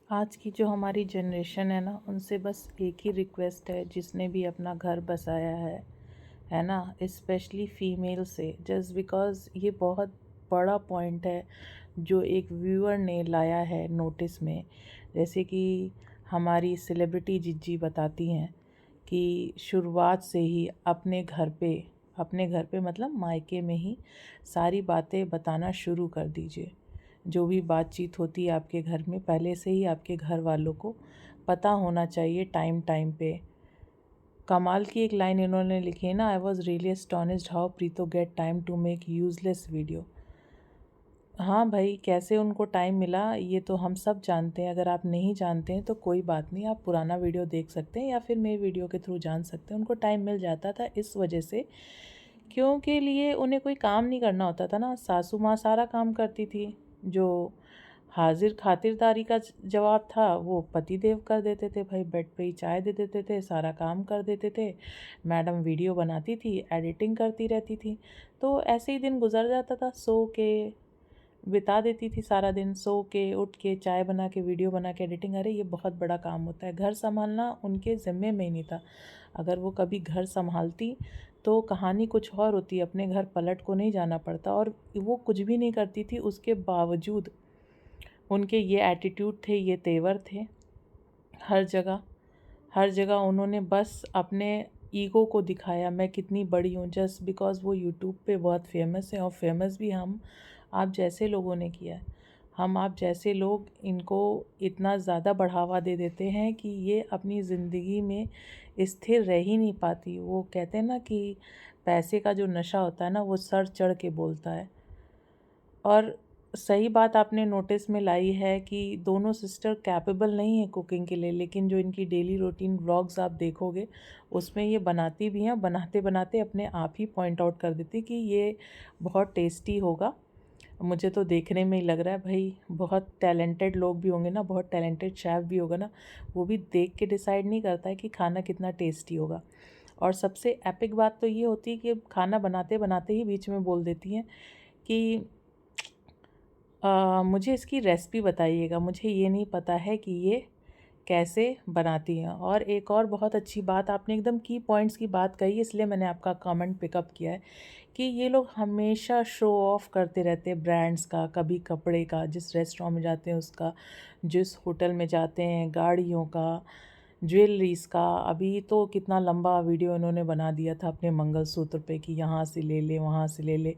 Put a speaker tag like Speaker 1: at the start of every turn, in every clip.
Speaker 1: आज की जो हमारी जनरेशन है ना, उनसे बस एक ही रिक्वेस्ट है, जिसने भी अपना घर बसाया है ना, स्पेशली फीमेल से, जस्ट बिकॉज़ ये बहुत बड़ा पॉइंट है जो एक व्यूअर ने लाया है नोटिस में। जैसे कि हमारी सेलिब्रिटी जिज्जी बताती हैं कि शुरुआत से ही अपने घर पे मतलब मायके में ही सारी बातें बताना शुरू कर दीजिए। जो भी बातचीत होती है आपके घर में, पहले से ही आपके घर वालों को पता होना चाहिए टाइम टाइम पे। कमाल की एक लाइन इन्होंने लिखी है ना, I was really astonished how प्रीतो get time to make useless video. हाँ भाई, कैसे उनको टाइम मिला ये तो हम सब जानते हैं। अगर आप नहीं जानते हैं तो कोई बात नहीं, आप पुराना वीडियो देख सकते हैं या फिर मेरे वीडियो के थ्रू जान सकते हैं। उनको टाइम मिल जाता था इस वजह से क्योंकि लिए उन्हें कोई काम नहीं करना होता था ना, सासू माँ सारा काम करती थी। जो हाजिर खातिरदारी का जवाब था वो पति देव कर देते थे। भाई बेड पे ही चाय दे देते थे, सारा काम कर देते थे। मैडम वीडियो बनाती थी, एडिटिंग करती रहती थी। तो ऐसे ही दिन गुजर जाता था, सो के बिता देती थी सारा दिन, सो के उठ के चाय बना के वीडियो बना के एडिटिंग। अरे ये बहुत बड़ा काम होता है, घर संभालना उनके ज़िम्मे में ही नहीं था। अगर वो कभी घर संभालती तो कहानी कुछ और होती, अपने घर पलट को नहीं जाना पड़ता। और वो कुछ भी नहीं करती थी, उसके बावजूद उनके ये एटीट्यूड थे, ये तेवर थे। हर जगह हर जगह उन्होंने बस अपने ईगो को दिखाया, मैं कितनी बड़ी हूँ, जस्ट बिकॉज़ वो यूट्यूब पे बहुत फेमस है। और फेमस भी हम आप जैसे लोगों ने किया है। हम आप जैसे लोग इनको इतना ज़्यादा बढ़ावा दे देते हैं कि ये अपनी ज़िंदगी में स्थिर रह ही नहीं पाती। वो कहते हैं ना कि पैसे का जो नशा होता है ना, वो सर चढ़ के बोलता है। और सही बात आपने नोटिस में लाई है कि दोनों सिस्टर कैपेबल नहीं है कुकिंग के लिए, लेकिन जो इनकी डेली रूटीन व्लॉग्स आप देखोगे उसमें ये बनाती भी हैं। बनाते बनाते अपने आप ही पॉइंट आउट कर देती कि ये बहुत टेस्टी होगा। मुझे तो देखने में ही लग रहा है भाई, बहुत टैलेंटेड लोग भी होंगे ना, बहुत टैलेंटेड शेफ़ भी होगा ना, वो भी देख के डिसाइड नहीं करता है कि खाना कितना टेस्टी होगा। और सबसे एपिक बात तो ये होती है कि खाना बनाते बनाते ही बीच में बोल देती हैं कि मुझे इसकी रेसिपी बताइएगा, मुझे ये नहीं पता है कि ये कैसे बनाती हैं। और एक और बहुत अच्छी बात, आपने एकदम की पॉइंट्स की बात कही, इसलिए मैंने आपका कमेंट पिकअप किया है कि ये लोग हमेशा शो ऑफ करते रहते हैं ब्रांड्स का, कभी कपड़े का, जिस रेस्टोरेंट में जाते हैं उसका, जिस होटल में जाते हैं गाड़ियों का, ज्वेलरीज का। अभी तो कितना लंबा वीडियो इन्होंने बना दिया था अपने मंगलसूत्र पे कि यहाँ से ले ले, वहाँ से ले ले,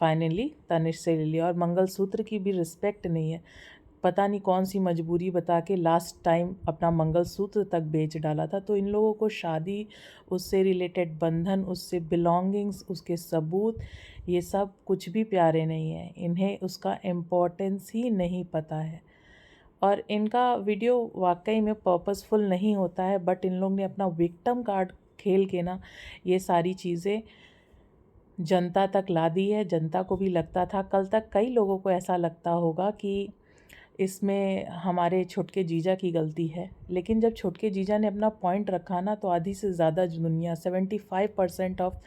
Speaker 1: फाइनली तनिष्क से ले लिया। और मंगलसूत्र की भी रिस्पेक्ट नहीं है, पता नहीं कौन सी मजबूरी बता के लास्ट टाइम अपना मंगलसूत्र तक बेच डाला था। तो इन लोगों को शादी, उससे रिलेटेड बंधन, उससे बिलोंगिंग्स, उसके सबूत, ये सब कुछ भी प्यारे नहीं है। इन्हें उसका इम्पोर्टेंस ही नहीं पता है। और इनका वीडियो वाकई में पर्पसफुल नहीं होता है, बट इन लोग ने अपना विक्टिम कार्ड खेल के ना ये सारी चीज़ें जनता तक ला दी है। जनता को भी लगता था, कल तक कई लोगों को ऐसा लगता होगा कि इसमें हमारे छोटके जीजा की गलती है। लेकिन जब छोटके जीजा ने अपना पॉइंट रखा ना, तो आधी से ज़्यादा दुनिया, 75% ऑफ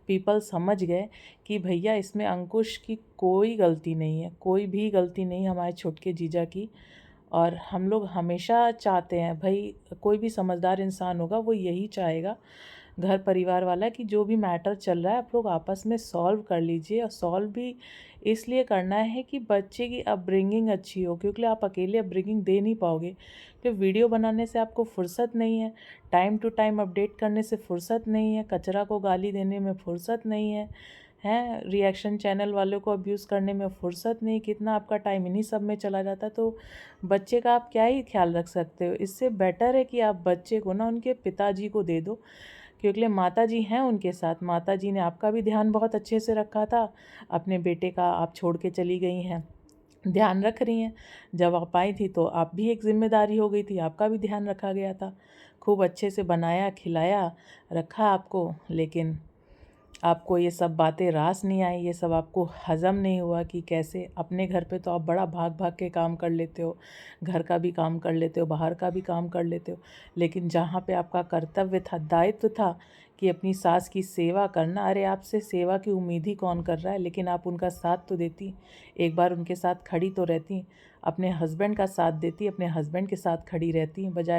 Speaker 1: पीपल समझ गए कि भैया इसमें अंकुश की कोई गलती नहीं है, कोई भी गलती नहीं हमारे छोटके जीजा की। और हम लोग हमेशा चाहते हैं भाई, कोई भी समझदार इंसान होगा वो यही चाहेगा, घर परिवार वाला, कि जो भी मैटर चल रहा है आप लोग आपस में सॉल्व कर लीजिए। और सॉल्व भी इसलिए करना है कि बच्चे की अपब्रिंगिंग अच्छी हो, क्योंकि आप अकेले अपब्रिंगिंग दे नहीं पाओगे। कि वीडियो बनाने से आपको फुर्सत नहीं है, टाइम टू टाइम अपडेट करने से फुर्सत नहीं है, कचरा को गाली देने में फुर्सत नहीं है, हैं रिएक्शन चैनल वालों को अब्यूज़ करने में फ़ुर्सत नहीं। कितना आपका टाइम इन्हीं सब में चला जाता है। तो बच्चे का आप क्या ही ख्याल रख सकते हो। इससे बेटर है कि आप बच्चे को ना उनके पिताजी को दे दो, क्योंकि माता जी हैं उनके साथ। माता जी ने आपका भी ध्यान बहुत अच्छे से रखा था, अपने बेटे का आप छोड़ के चली गई हैं, ध्यान रख रही हैं। जब आप आई थी तो आप भी एक जिम्मेदारी हो गई थी, आपका भी ध्यान रखा गया था। खूब अच्छे से बनाया, खिलाया, रखा आपको। लेकिन आपको ये सब बातें रास नहीं आई, ये सब आपको हज़म नहीं हुआ कि कैसे अपने घर पे तो आप बड़ा भाग भाग के काम कर लेते हो, घर का भी काम कर लेते हो, बाहर का भी काम कर लेते हो। लेकिन जहाँ पे आपका कर्तव्य था, दायित्व था कि अपनी सास की सेवा करना, अरे आपसे सेवा की उम्मीद ही कौन कर रहा है। लेकिन आप उनका साथ तो देती, एक बार उनके साथ खड़ी तो रहती। अपने हस्बैंड का साथ देती, अपने हस्बैंड के साथ खड़ी रहती, बजाय